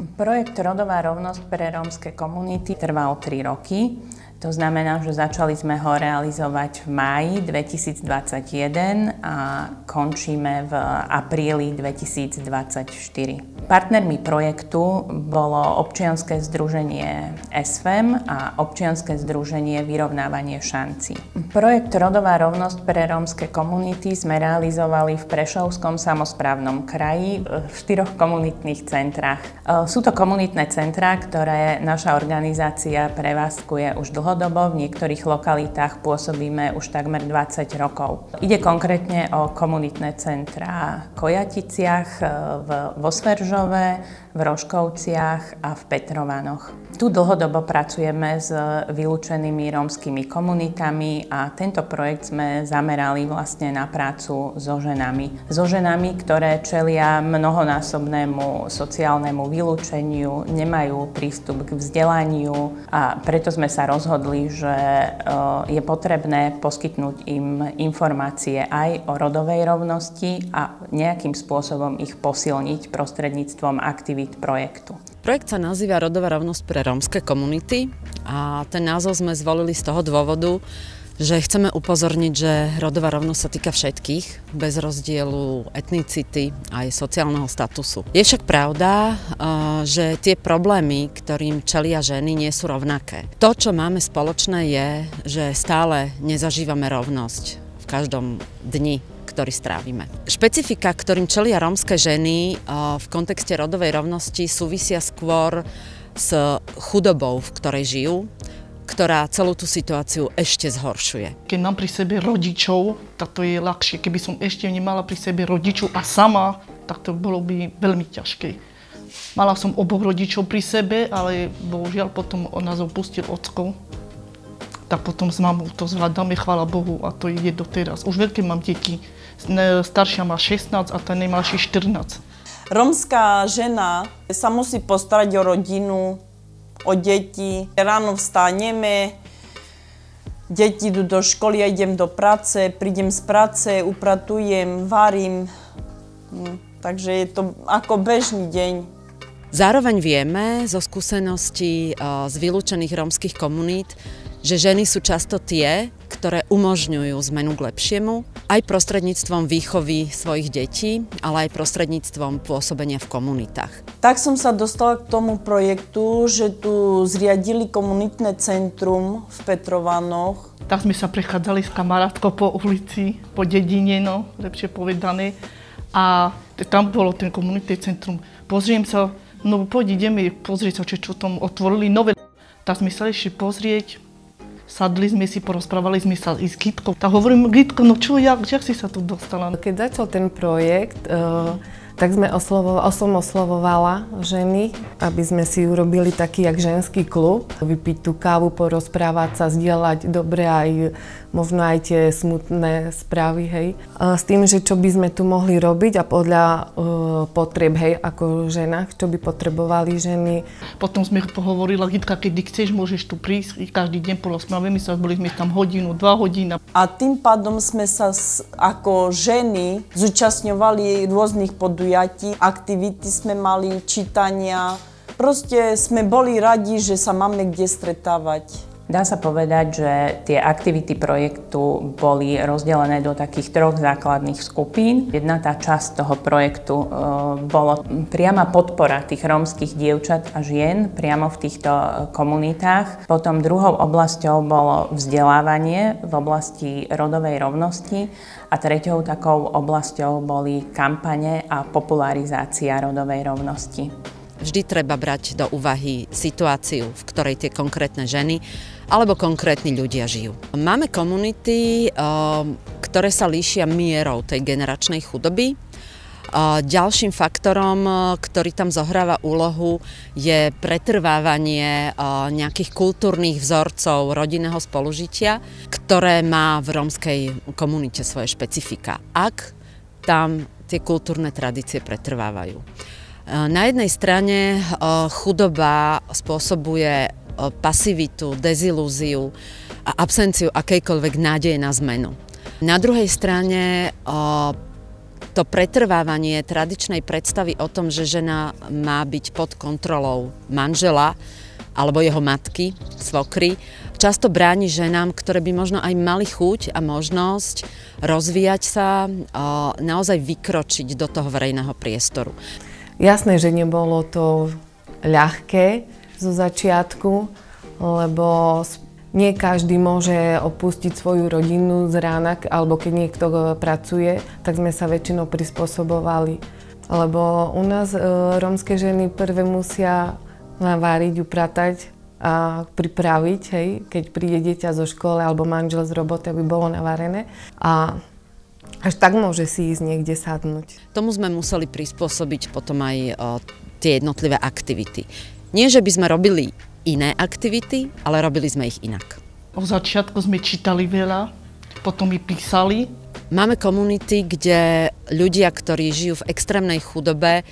Projekt Rodová rovnosť pre rómske komunity trval 3 roky. To znamená, že začali sme ho realizovať v máji 2021 a končíme v apríli 2024. Partnermi projektu bolo občianske združenie SFEM a občianske združenie Vyrovnávanie šancí. Projekt Rodová rovnosť pre rómske komunity sme realizovali v Prešovskom samosprávnom kraji v 4 komunitných centrách. Sú to komunitné centrá, ktoré naša organizácia prevádzkuje už dlhodobo. V niektorých lokalitách pôsobíme už takmer 20 rokov. Ide konkrétne o komunitné centrá v Kojaticiach, vo Sveržove, v Rožkovciach a v Petrovanoch. Tu dlhodobo pracujeme s vylúčenými rómskymi komunitami a tento projekt sme zamerali vlastne na prácu so ženami. So ženami, ktoré čelia mnohonásobnému sociálnemu vylúčeniu, nemajú prístup k vzdelaniu a preto sme sa rozhodli, že je potrebné poskytnúť im informácie aj o rodovej rovnosti a nejakým spôsobom ich posilniť prostredníctvom aktivít projektu. Projekt sa nazýva Rodová rovnosť pre rómske komunity a ten názov sme zvolili z toho dôvodu, že chceme upozorniť, že rodová rovnosť sa týka všetkých, bez rozdielu etnicity a aj sociálneho statusu. Je však pravda, že tie problémy, ktorým čelia ženy, nie sú rovnaké. To, čo máme spoločné, je, že stále nezažívame rovnosť v každom dni, ktorý strávime. Špecifika, ktorým čelia rómske ženy v kontexte rodovej rovnosti súvisia skôr s chudobou, v ktorej žijú, ktorá celú tú situáciu ešte zhoršuje. Keď mám pri sebe rodičov, tak to je ľahšie. Keby som ešte nemala pri sebe rodičov a sama, tak to bolo by veľmi ťažké. Mala som oboch rodičov pri sebe, ale bohužiaľ potom nás opustil ocko. Tak potom s mamou to zvládame, chvála Bohu, a to ide doteraz. Už veľké mám deti. Staršia má 16 a tá najmladšia 14. Rómska žena sa musí postarať o rodinu, o deti. Ráno vstaneme, deti idú do školy, ja idem do práce, prídem z práce, upratujem, varím. Takže je to ako bežný deň. Zároveň vieme zo skúseností z vylúčených rómskych komunít, že ženy sú často tie, ktoré umožňujú zmenu k lepšiemu, aj prostredníctvom výchovy svojich detí, ale aj prostredníctvom pôsobenia v komunitách. Tak som sa dostala k tomu projektu, že tu zriadili komunitné centrum v Petrovanoch. Tak sme sa prechádzali s kamarátkou po ulici, po dedine, no, lepšie povedané. A tam bolo ten komunitné centrum. Pozriem sa, no poď ideme pozrieť sa, čo tam otvorili nové. Tak sme sa išli pozrieť. Sadli sme si, porozprávali sme sa i s Gitkou. Tak hovorím, Gitko, no čo, jak si sa tu dostala? Keď začal ten projekt, tak som oslovovala ženy, aby sme si urobili taký jak ženský klub. Vypiť tú kávu, porozprávať sa, zdieľať dobre aj možno aj tie smutné správy, hej. S tým, že čo by sme tu mohli robiť a podľa potrieb, hej, ako žena, čo by potrebovali ženy. Potom sme pohovorila, Gitka, kedy chceš, môžeš tu prísť, každý deň porozprávame sa, boli sme tam hodinu, 2 hodiny. A tým pádom sme sa ako ženy zúčastňovali rôznych podujatí, aktivity sme mali, čítania. Proste sme boli radi, že sa máme kde stretávať. Dá sa povedať, že tie aktivity projektu boli rozdelené do takých 3 základných skupín. Jedna tá časť toho projektu bolo priama podpora tých rómskych dievčat a žien priamo v týchto komunitách. Potom druhou oblasťou bolo vzdelávanie v oblasti rodovej rovnosti a treťou takou oblasťou boli kampane a popularizácia rodovej rovnosti. Vždy treba brať do úvahy situáciu, v ktorej tie konkrétne ženy alebo konkrétni ľudia žijú. Máme komunity, ktoré sa líšia mierou tej generačnej chudoby. Ďalším faktorom, ktorý tam zohráva úlohu, je pretrvávanie nejakých kultúrnych vzorcov rodinného spolužitia, ktoré má v rómskej komunite svoje špecifika, ak tam tie kultúrne tradície pretrvávajú. Na jednej strane chudoba spôsobuje pasivitu, dezilúziu a absenciu akejkoľvek nádeje na zmenu. Na druhej strane To pretrvávanie tradičnej predstavy o tom, že žena má byť pod kontrolou manžela alebo jeho matky, svokry, často bráni ženám, ktoré by možno aj mali chuť a možnosť rozvíjať sa, naozaj vykročiť do toho verejného priestoru. Jasné, že nebolo to ľahké zo začiatku, lebo nie každý môže opustiť svoju rodinu z rána, alebo keď niekto pracuje, tak sme sa väčšinou prispôsobovali. Lebo u nás rómske ženy prvé musia naváriť, upratať a pripraviť, hej, keď príde dieťa zo školy alebo manžel z roboty, aby bolo navarené. A až tak môže si ísť niekde sadnúť. Tomu sme museli prispôsobiť potom aj tie jednotlivé aktivity. Nie, že by sme robili iné aktivity, ale robili sme ich inak. Od začiatku sme čítali veľa, potom i písali. Máme komunity, kde ľudia, ktorí žijú v extrémnej chudobe,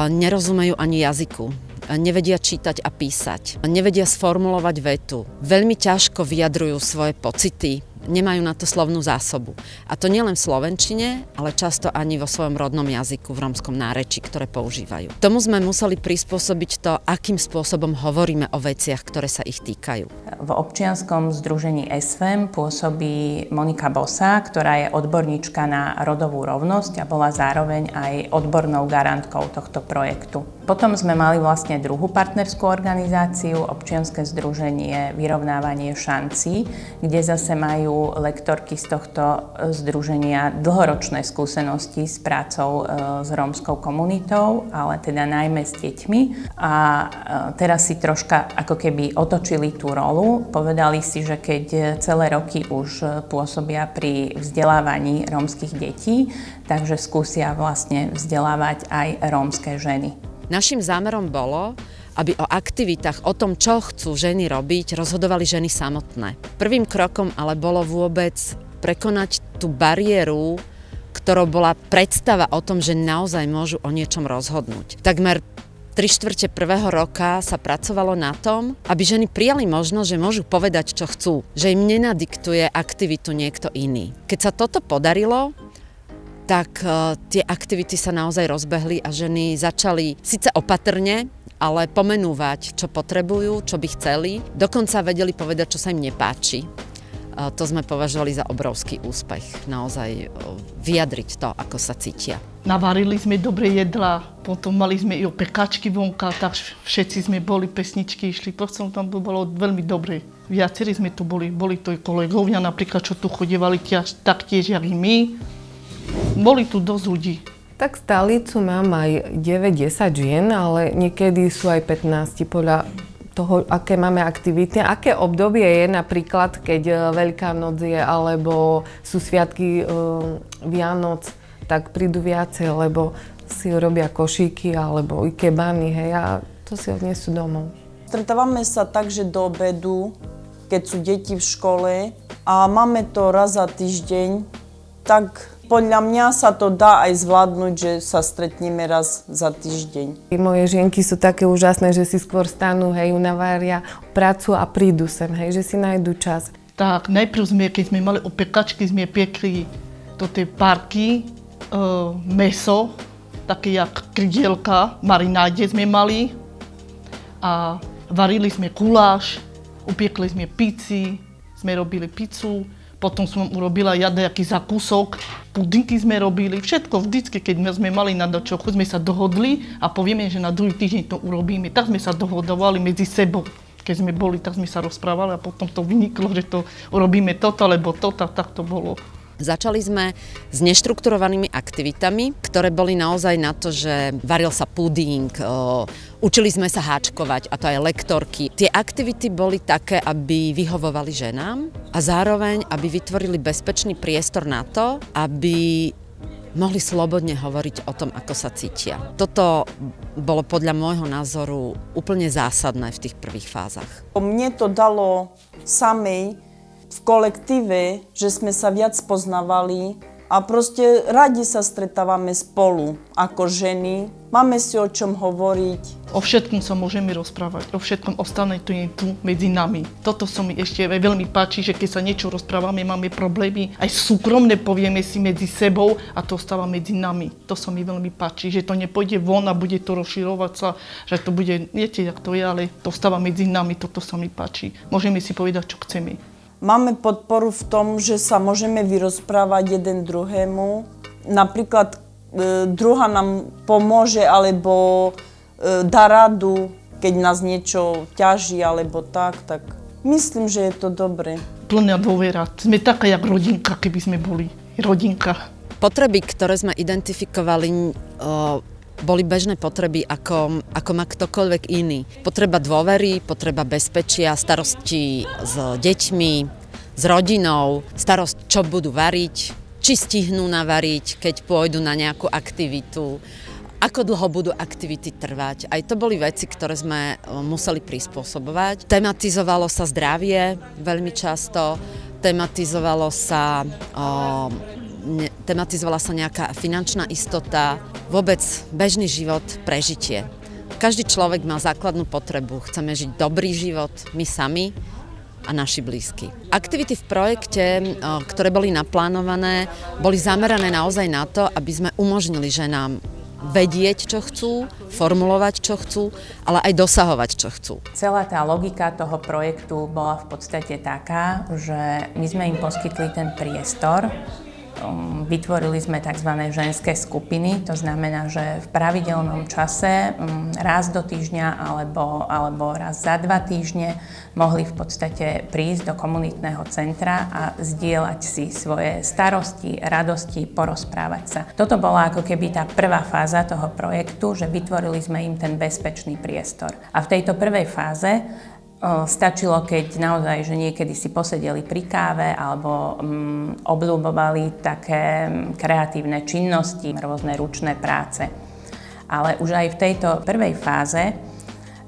nerozumejú ani jazyku. Nevedia čítať a písať. Nevedia sformulovať vetu. Veľmi ťažko vyjadrujú svoje pocity. Nemajú na to slovnú zásobu. A to nielen v slovenčine, ale často ani vo svojom rodnom jazyku, v rómskom nárečí, ktoré používajú. Tomu sme museli prispôsobiť to, akým spôsobom hovoríme o veciach, ktoré sa ich týkajú. V občianskom združení SFEM pôsobí Monika Bosa, ktorá je odborníčka na rodovú rovnosť a bola zároveň aj odbornou garantkou tohto projektu. Potom sme mali vlastne druhú partnerskú organizáciu, občianske združenie Vyrovnávanie šancí, kde zase majú lektorky z tohto združenia dlhoročné skúsenosti s prácou s rómskou komunitou, ale teda najmä s deťmi. A teraz si troška ako keby otočili tú rolu. Povedali si, že keď celé roky už pôsobia pri vzdelávaní rómskych detí, takže skúsia vlastne vzdelávať aj rómske ženy. Naším zámerom bolo, aby o aktivitách, o tom, čo chcú ženy robiť, rozhodovali ženy samotné. Prvým krokom ale bolo vôbec prekonať tú bariéru, ktorou bola predstava o tom, že naozaj môžu o niečom rozhodnúť. Takmer 3/4 prvého roka sa pracovalo na tom, aby ženy prijali možnosť, že môžu povedať, čo chcú, že im nenadiktuje aktivitu niekto iný. Keď sa toto podarilo, tak tie aktivity sa naozaj rozbehli a ženy začali síce opatrne, ale pomenúvať, čo potrebujú, čo by chceli. Dokonca vedeli povedať, čo sa im nepáči. To sme považovali za obrovský úspech. Naozaj vyjadriť to, ako sa cítia. Navarili sme dobre jedla, potom mali sme i opekačky vonka, tak všetci sme boli, pesničky išli. Potom tam bolo veľmi dobre. Viacerí sme tu boli to i kolegovia, napríklad, čo tu chodievali taktiež, jak i my. Boli tu dosť ľudí. Tak stálicu mám aj 9-10 žien, ale niekedy sú aj 15 podľa toho, aké máme aktivity. Aké obdobie je napríklad, keď Veľká noc je, alebo sú sviatky Vianoc, tak prídu viacej, lebo si robia košíky alebo ikebany, hej, a to si odnesú domov. Stretávame sa tak, že do obedu, keď sú deti v škole a máme to raz za týždeň, tak podľa mňa sa to dá aj zvládnuť, že sa stretneme raz za týždeň. Moje žienky sú také úžasné, že si skôr stanú, hej, navária prácu a prídu sem, hej, že si nájdu čas. Tak najprv keď sme mali opekačky, sme piekli do tej párky, mäso, také jak krydielka, marináde sme mali a varili sme guláš, upiekli sme pici, sme robili pizzu. Potom som urobila jadejaký zakúsok, pudinky sme robili, všetko vždycky, keď sme mali na dočochu, sme sa dohodli a povieme, že na druhý týždeň to urobíme. Tak sme sa dohodovali medzi sebou. Keď sme boli, tak sme sa rozprávali a potom to vyniklo, že to urobíme toto, lebo toto, tak to bolo. Začali sme s neštrukturovanými aktivitami, ktoré boli naozaj na to, že varil sa puding, učili sme sa háčkovať, a to aj lektorky. Tie aktivity boli také, aby vyhovovali ženám a zároveň, aby vytvorili bezpečný priestor na to, aby mohli slobodne hovoriť o tom, ako sa cítia. Toto bolo podľa môjho názoru úplne zásadné v tých prvých fázach. Mne to dalo samej v kolektíve, že sme sa viac poznávali A proste radi sa stretávame spolu ako ženy. Máme si o čom hovoriť. O všetkom sa môžeme rozprávať, o všetkom ostane to je tu medzi nami. Toto sa mi ešte veľmi páči, že keď sa niečo rozprávame, máme problémy, aj súkromne povieme si medzi sebou a to ostáva medzi nami. To sa mi veľmi páči, že to nepôjde von a bude to rozširovať sa, že to bude, viete, jak to je, ale to ostáva medzi nami, toto sa mi páči. Môžeme si povedať, čo chceme. Máme podporu v tom, že sa môžeme vyrozprávať jeden druhému. Napríklad druhá nám pomôže alebo dá radu, keď nás niečo ťaží alebo tak myslím, že je to dobré. Plná dôvera. Sme taká jak rodinka, keby sme boli. Rodinka. Potreby, ktoré sme identifikovali, boli bežné potreby, ako má ktokoľvek iný. Potreba dôvery, potreba bezpečia, starosti s deťmi, s rodinou, starosť, čo budú variť, či stihnú navariť, keď pôjdu na nejakú aktivitu, ako dlho budú aktivity trvať. Aj to boli veci, ktoré sme museli prispôsobovať. Tematizovalo sa zdravie veľmi často, tematizovala sa nejaká finančná istota, vôbec bežný život, prežitie. Každý človek má základnú potrebu. Chceme žiť dobrý život, my sami a naši blízky. Aktivity v projekte, ktoré boli naplánované, boli zamerané naozaj na to, aby sme umožnili ženám vedieť, čo chcú, formulovať, čo chcú, ale aj dosahovať, čo chcú. Celá tá logika toho projektu bola v podstate taká, že my sme im poskytli ten priestor. Vytvorili sme tzv. Ženské skupiny, to znamená, že v pravidelnom čase raz do týždňa alebo raz za 2 týždne mohli v podstate prísť do komunitného centra a zdieľať si svoje starosti, radosti, porozprávať sa. Toto bola ako keby tá prvá fáza toho projektu, že vytvorili sme im ten bezpečný priestor. A v tejto prvej fáze stačilo, keď naozaj, že niekedy si posedeli pri káve alebo obľúbovali také kreatívne činnosti, rôzne ručné práce. Ale už aj v tejto prvej fáze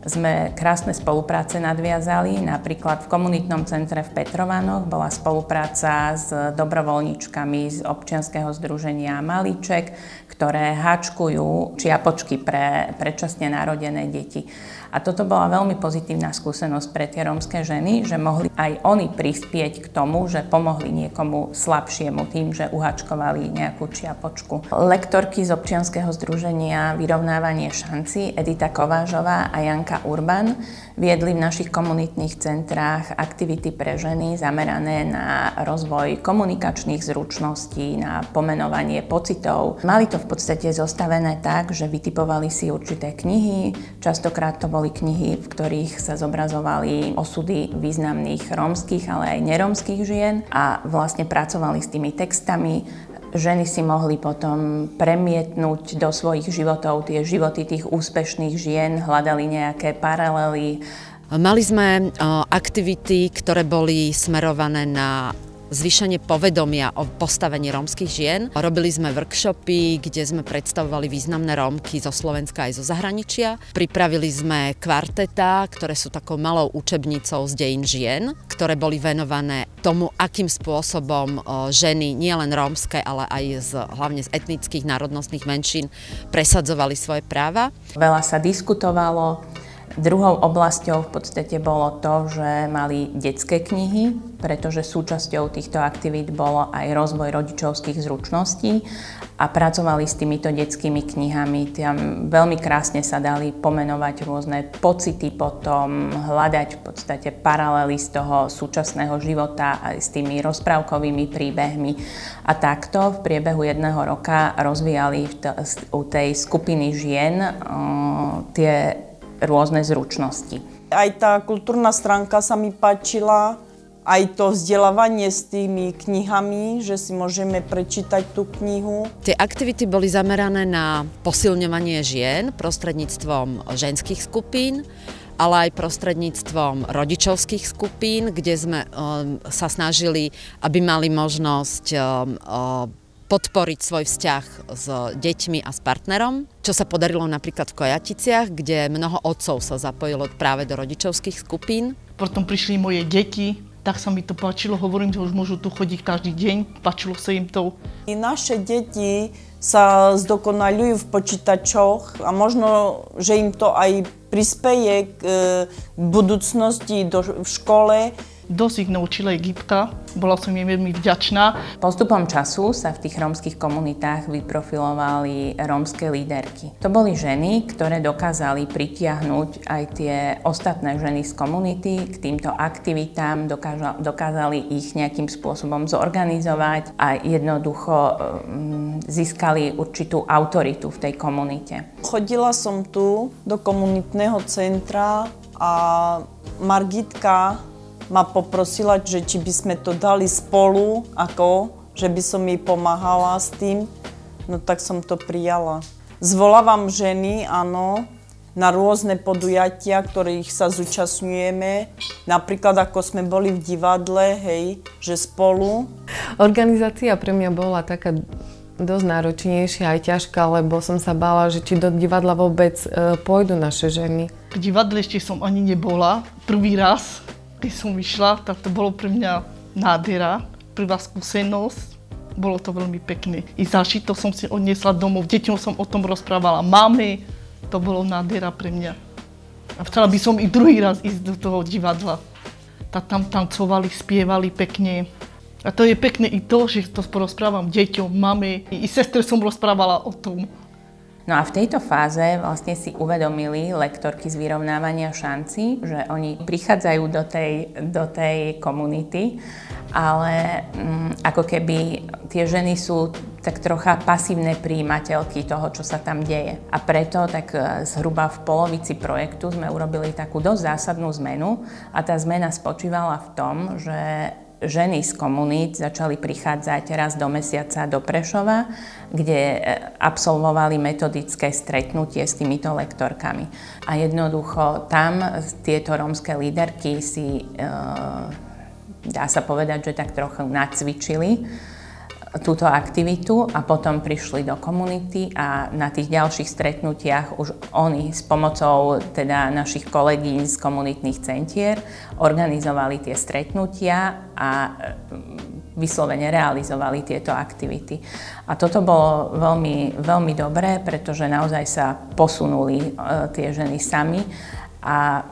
sme krásne spolupráce nadviazali. Napríklad v komunitnom centre v Petrovanoch bola spolupráca s dobrovoľníčkami z občianskeho združenia Malíček, ktoré háčkujú čiapočky pre predčasne narodené deti. A toto bola veľmi pozitívna skúsenosť pre tie rómske ženy, že mohli aj oni prispieť k tomu, že pomohli niekomu slabšiemu tým, že uhačkovali nejakú čiapočku. Lektorky z občianskeho združenia Vyrovnávanie šancí Edita Kovážová a Janka Urban viedli v našich komunitných centrách aktivity pre ženy zamerané na rozvoj komunikačných zručností, na pomenovanie pocitov. Mali to v podstate zostavené tak, že vytipovali si určité knihy, častokrát to boli knihy, v ktorých sa zobrazovali osudy významných rómskych, ale aj nerómskych žien a vlastne pracovali s tými textami. Ženy si mohli potom premietnúť do svojich životov tie životy tých úspešných žien, hľadali nejaké paralely. Mali sme aktivity, ktoré boli smerované na zvýšenie povedomia o postavení rómskych žien. Robili sme workshopy, kde sme predstavovali významné Rómky zo Slovenska aj zo zahraničia. Pripravili sme kvartetá, ktoré sú takou malou učebnicou z dejín žien, ktoré boli venované tomu, akým spôsobom ženy, nielen rómske, ale aj hlavne z etnických národnostných menšín, presadzovali svoje práva. Veľa sa diskutovalo. Druhou oblasťou v podstate bolo to, že mali detské knihy, pretože súčasťou týchto aktivít bolo aj rozvoj rodičovských zručností a pracovali s týmito detskými knihami. Tam veľmi krásne sa dali pomenovať rôzne pocity potom, hľadať v podstate paralely z toho súčasného života aj s tými rozprávkovými príbehmi. A takto v priebehu 1 roka rozvíjali u tej skupiny žien tie rôzne zručnosti. Aj tá kultúrna stránka sa mi páčila, aj to vzdelávanie s tými knihami, že si môžeme prečítať tú knihu. Tie aktivity boli zamerané na posilňovanie žien prostredníctvom ženských skupín, ale aj prostredníctvom rodičovských skupín, kde sme sa snažili, aby mali možnosť podporiť svoj vzťah s deťmi a s partnerom, čo sa podarilo napríklad v Kojaticiach, kde mnoho otcov sa zapojilo práve do rodičovských skupín. Potom prišli moje deti, Tak sa mi to páčilo, hovorím, že už môžu tu chodiť každý deň, páčilo sa im to. I naše deti sa zdokonaľujú v počítačoch a možno, že im to aj prispeje k budúcnosti v škole. Dosť ich naučila Egypta, bola som im veľmi vďačná. Postupom času sa v tých rómskych komunitách vyprofilovali rómske líderky. To boli ženy, ktoré dokázali pritiahnuť aj tie ostatné ženy z komunity k týmto aktivitám, dokázali ich nejakým spôsobom zorganizovať a jednoducho získali určitú autoritu v tej komunite. Chodila som tu do komunitného centra a Margitka ma poprosila, že či by sme to dali spolu, že by som jej pomáhala s tým, no tak som to prijala. Zvolávam ženy, áno, na rôzne podujatia, ktorých sa zúčastňujeme, napríklad ako sme boli v divadle, hej, že spolu. Organizácia pre mňa bola taká dosť náročnejšia aj ťažká, lebo som sa bála, že či do divadla vôbec pôjdu naše ženy. V divadle ešte som ani nebola, prvý raz. Keď som vyšla, tak to bolo pre mňa nádhera, prvá skúsenosť, bolo to veľmi pekné. I zažito som si odniesla domov, deťom som o tom rozprávala, máme, to bolo nádhera pre mňa. A chcela by som i druhý raz ísť do toho divadla. Tak tam tancovali, spievali pekne. A to je pekné i to, že to porozprávam deťom, máme, i sestre som rozprávala o tom. No a v tejto fáze vlastne si uvedomili lektorky z vyrovnávania šancí, že oni prichádzajú do tej komunity, ale ako keby tie ženy sú tak trocha pasívne prijímateľky toho, čo sa tam deje. A preto tak zhruba v polovici projektu sme urobili takú dosť zásadnú zmenu a tá zmena spočívala v tom, že ženy z komunít začali prichádzať raz do mesiaca do Prešova, kde absolvovali metodické stretnutie s týmito lektorkami. A jednoducho tam tieto rómske líderky si, dá sa povedať, že tak trochu nacvičili túto aktivitu a potom prišli do komunity a na tých ďalších stretnutiach už oni s pomocou teda našich kolegín z komunitných centier organizovali tie stretnutia a vyslovene realizovali tieto aktivity. A toto bolo veľmi, veľmi dobré, pretože naozaj sa posunuli tie ženy sami a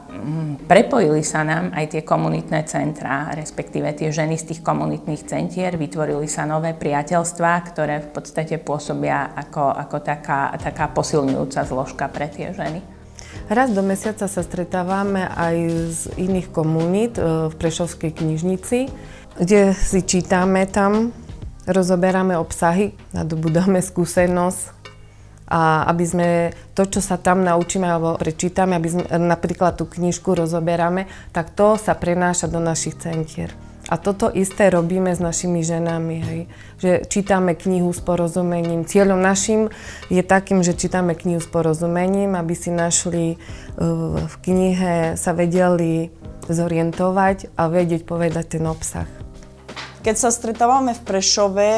prepojili sa nám aj tie komunitné centrá, respektíve tie ženy z tých komunitných centier, vytvorili sa nové priateľstvá, ktoré v podstate pôsobia ako taká posilňujúca zložka pre tie ženy. Raz do mesiaca sa stretávame aj z iných komunít v Prešovskej knižnici, kde si čítame tam, rozoberáme obsahy, nadobúdame skúsenosť, a aby sme to, čo sa tam naučíme alebo prečítame, aby sme napríklad tú knižku rozoberáme, tak to sa prenáša do našich centier. A toto isté robíme s našimi ženami, hej. Že čítame knihu s porozumením. Cieľom našim je takým, že čítame knihu s porozumením, aby si našli v knihe, sa vedeli zorientovať a vedieť povedať ten obsah. Keď sa stretávame v Prešove,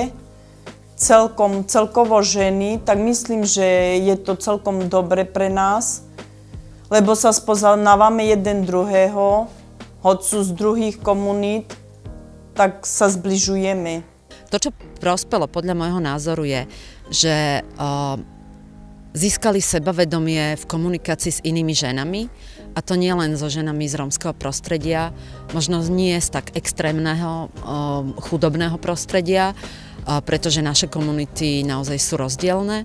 celkovo ženy, tak myslím, že je to celkom dobre pre nás, lebo sa spoznávame jeden druhého, hoď sú z druhých komunít, tak sa zbližujeme. To, čo prospelo podľa môjho názoru je, že získali sebavedomie v komunikácii s inými ženami, a to nie len so ženami z rómskeho prostredia, možno nie z tak extrémneho chudobného prostredia, pretože naše komunity naozaj sú rozdielne,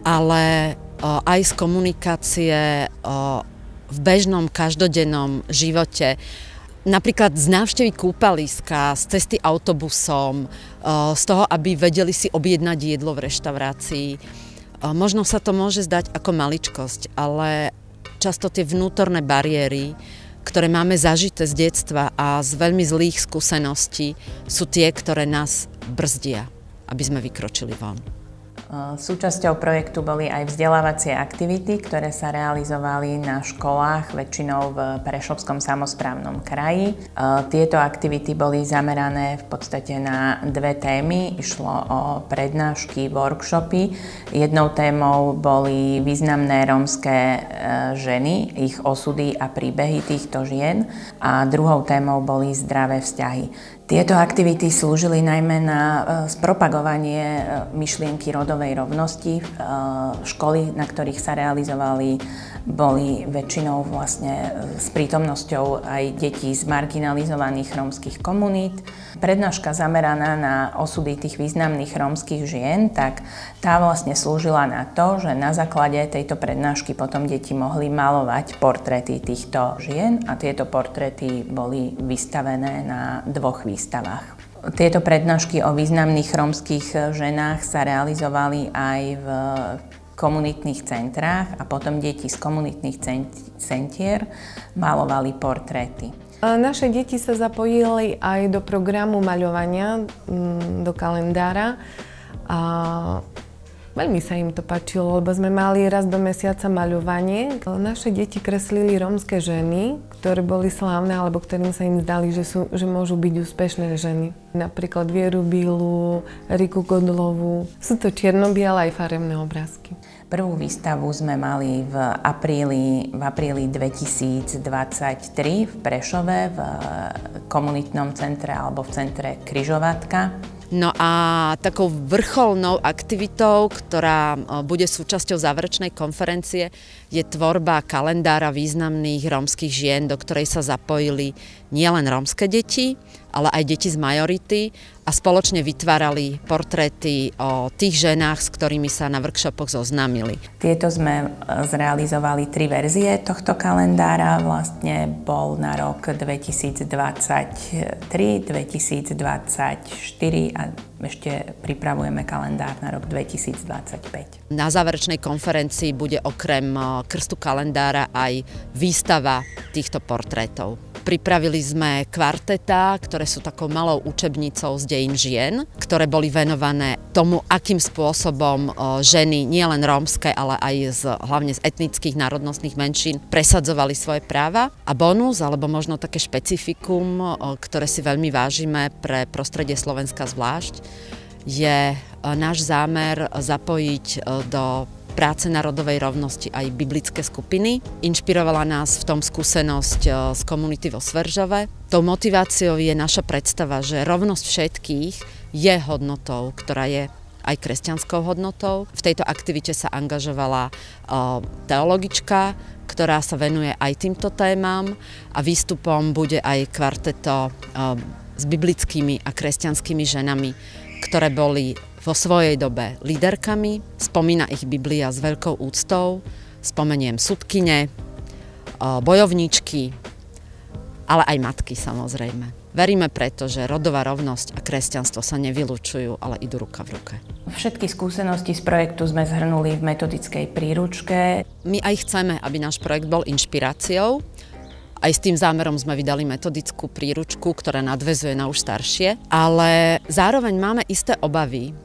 ale aj z komunikácie v bežnom, každodennom živote, napríklad z návštevy kúpaliska, z cesty autobusom, z toho, aby vedeli si objednať jedlo v reštaurácii. Možno sa to môže zdať ako maličkosť, ale často tie vnútorné bariéry, ktoré máme zažité z detstva a z veľmi zlých skúseností, sú tie, ktoré nás brzdia, aby sme vykročili von. Súčasťou projektu boli aj vzdelávacie aktivity, ktoré sa realizovali na školách, väčšinou v Prešovskom samosprávnom kraji. Tieto aktivity boli zamerané v podstate na dve témy. Išlo o prednášky, workshopy. Jednou témou boli významné rómske ženy, ich osudy a príbehy týchto žien a druhou témou boli zdravé vzťahy. Tieto aktivity slúžili najmä na spropagovanie myšlienky rodovej rovnosti. Školy, na ktorých sa realizovali, boli väčšinou vlastne s prítomnosťou aj detí z marginalizovaných rómskych komunít. Prednáška zameraná na osudy tých významných rómskych žien, tak tá vlastne slúžila na to, že na základe tejto prednášky potom deti mohli malovať portréty týchto žien a tieto portréty boli vystavené na dvoch výstavách. Tieto prednášky o významných rómskych ženách sa realizovali aj v komunitných centrách a potom deti z komunitných centier malovali portréty. Naše deti sa zapojili aj do programu maľovania, do kalendára a veľmi sa im to páčilo, lebo sme mali raz do mesiaca maľovanie. Naše deti kreslili rómske ženy, ktoré boli slávne, alebo ktorým sa im zdali, že môžu byť úspešné ženy. Napríklad Vieru Bílu, Riku Godlovú. Sú to čierno-biele aj farebné obrázky. Prvú výstavu sme mali v apríli 2023 v Prešove, v komunitnom centre alebo v centre Križovatka. No a takou vrcholnou aktivitou, ktorá bude súčasťou záverečnej konferencie, je tvorba kalendára významných rómskych žien, do ktorej sa zapojili nielen rómske deti, ale aj deti z majority a spoločne vytvárali portréty o tých ženách, s ktorými sa na workshopoch zoznámili. Tieto sme zrealizovali 3 verzie tohto kalendára. Vlastne bol na rok 2023, 2024 a ešte pripravujeme kalendár na rok 2025. Na záverečnej konferencii bude okrem krstu kalendára aj výstava týchto portrétov. Pripravili sme kvartetá, ktoré sú takou malou učebnicou z dejín žien, ktoré boli venované tomu, akým spôsobom ženy, nielen rómske, ale aj hlavne z etnických národnostných menšín, presadzovali svoje práva. A bonus, alebo možno také špecifikum, ktoré si veľmi vážime pre prostredie Slovenska zvlášť, je náš zámer zapojiť do práce na rodovej rovnosti aj biblické skupiny. Inšpirovala nás v tom skúsenosť z komunity vo Sveržove. Tou motiváciou je naša predstava, že rovnosť všetkých je hodnotou, ktorá je aj kresťanskou hodnotou. V tejto aktivite sa angažovala teologička, ktorá sa venuje aj týmto témam a výstupom bude aj kvarteto s biblickými a kresťanskými ženami, ktoré boli vo svojej dobe líderkami, spomína ich Biblia s veľkou úctou, spomeniem sudkyne, bojovníčky, ale aj matky samozrejme. Veríme preto, že rodová rovnosť a kresťanstvo sa nevylučujú, ale idú ruka v ruke. Všetky skúsenosti z projektu sme zhrnuli v metodickej príručke. My aj chceme, aby náš projekt bol inšpiráciou. Aj s tým zámerom sme vydali metodickú príručku, ktorá nadväzuje na už staršie, ale zároveň máme isté obavy,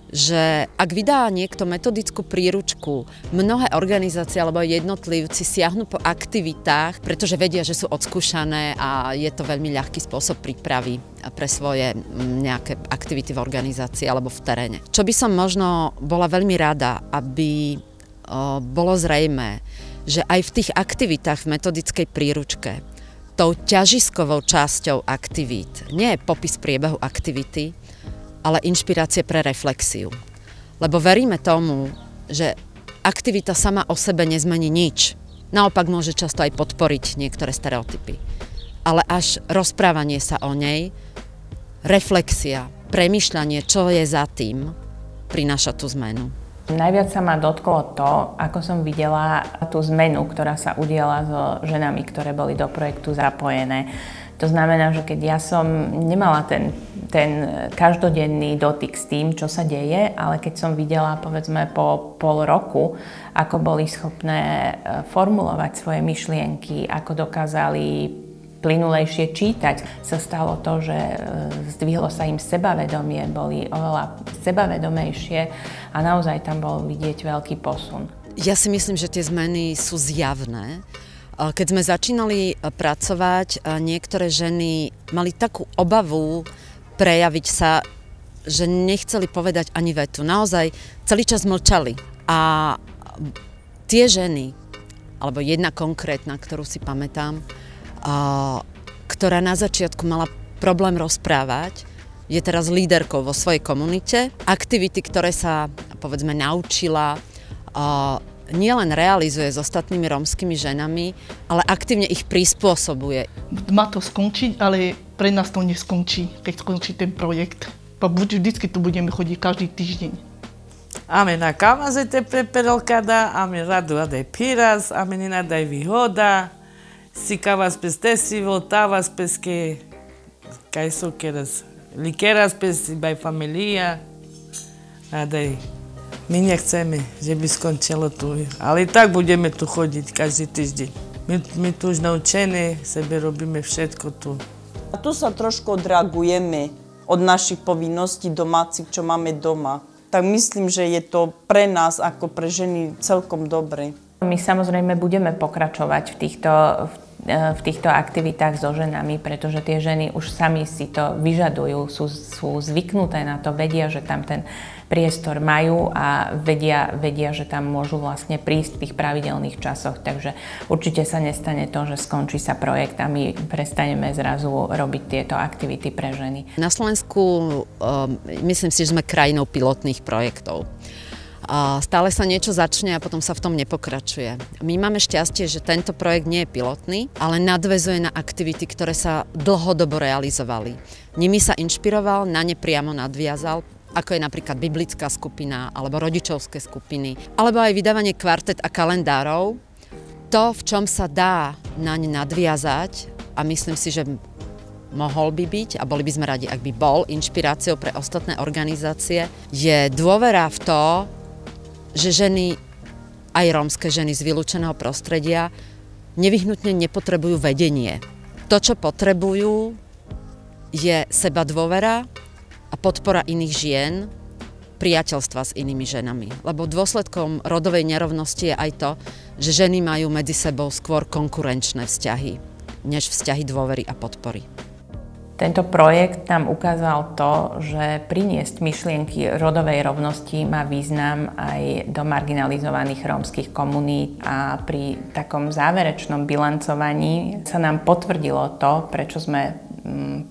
že ak vydá niekto metodickú príručku, mnohé organizácie alebo jednotlivci siahnu po aktivitách, pretože vedia, že sú odskúšané a je to veľmi ľahký spôsob prípravy pre svoje nejaké aktivity v organizácii alebo v teréne. Čo by som možno bola veľmi rada, aby bolo zrejmé, že aj v tých aktivitách v metodickej príručke tou ťažiskovou časťou aktivít nie je popis priebehu aktivity, ale inšpirácie pre reflexiu. Lebo veríme tomu, že aktivita sama o sebe nezmení nič. Naopak môže často aj podporiť niektoré stereotypy. Ale až rozprávanie sa o nej, reflexia, premýšľanie, čo je za tým, prináša tú zmenu. Najviac sa ma dotklo to, ako som videla tú zmenu, ktorá sa udiala so ženami, ktoré boli do projektu zapojené. To znamená, že keď ja som nemala ten každodenný dotyk s tým, čo sa deje, ale keď som videla, povedzme, po pol roku, ako boli schopné formulovať svoje myšlienky, ako dokázali plynulejšie čítať. Sa stalo to, že zdvihlo sa im sebavedomie, boli oveľa sebavedomejšie a naozaj tam bol vidieť veľký posun. Ja si myslím, že tie zmeny sú zjavné. Keď sme začínali pracovať, niektoré ženy mali takú obavu prejaviť sa, že nechceli povedať ani vetu. Naozaj celý čas mlčali. A tie ženy, alebo jedna konkrétna, ktorú si pamätám, ktorá na začiatku mala problém rozprávať, je teraz líderkou vo svojej komunite. Aktivity, ktoré sa, povedzme, naučila, nielen realizuje s ostatnými rómskymi ženami, ale aktívne ich prispôsobuje. Má to skončiť, ale pre nás to neskončí, keď skončí ten projekt. Vždycky tu budeme chodiť každý týždeň. Ame na kamazete preperelkada, ame radu adaj piras, ame ninadaj výhoda, si kavas pes tesivo, tavas pes que kajso keras, likeras pes baj familia, adaj. My nechceme, že by skončilo tu, ale i tak budeme tu chodiť každý týždeň. My tu už naučené, sebe robíme všetko tu. A tu sa trošku odreagujeme od našich povinností domácich, čo máme doma. Tak myslím, že je to pre nás ako pre ženy celkom dobre. My samozrejme budeme pokračovať v týchto aktivitách so ženami, pretože tie ženy už sami si to vyžadujú, sú zvyknuté na to, vedia, že tam ten priestor majú a vedia, že tam môžu vlastne prísť v tých pravidelných časoch. Takže určite sa nestane to, že skončí sa projekt a my prestaneme zrazu robiť tieto aktivity pre ženy. Na Slovensku myslím si, že sme krajinou pilotných projektov. Stále sa niečo začne a potom sa v tom nepokračuje. My máme šťastie, že tento projekt nie je pilotný, ale nadväzuje na aktivity, ktoré sa dlhodobo realizovali. Nimi sa inšpiroval, na ne priamo nadviazal, ako je napríklad biblická skupina alebo rodičovské skupiny, alebo aj vydávanie kvartet a kalendárov. To, v čom sa dá na ne nadviazať, a myslím si, že mohol by byť, a boli by sme radi, ak by bol inšpiráciou pre ostatné organizácie, je dôvera v to, že ženy, aj rómske ženy z vylúčeného prostredia, nevyhnutne nepotrebujú vedenie. To, čo potrebujú, je sebadôvera a podpora iných žien, priateľstva s inými ženami. Lebo dôsledkom rodovej nerovnosti je aj to, že ženy majú medzi sebou skôr konkurenčné vzťahy, než vzťahy dôvery a podpory. Tento projekt nám ukázal to, že priniesť myšlienky rodovej rovnosti má význam aj do marginalizovaných rómskych komunít a pri takom záverečnom bilancovaní sa nám potvrdilo to, prečo sme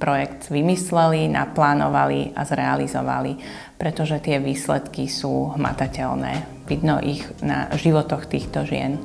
projekt vymysleli, naplánovali a zrealizovali, pretože tie výsledky sú hmatateľné. Vidno ich na životoch týchto žien.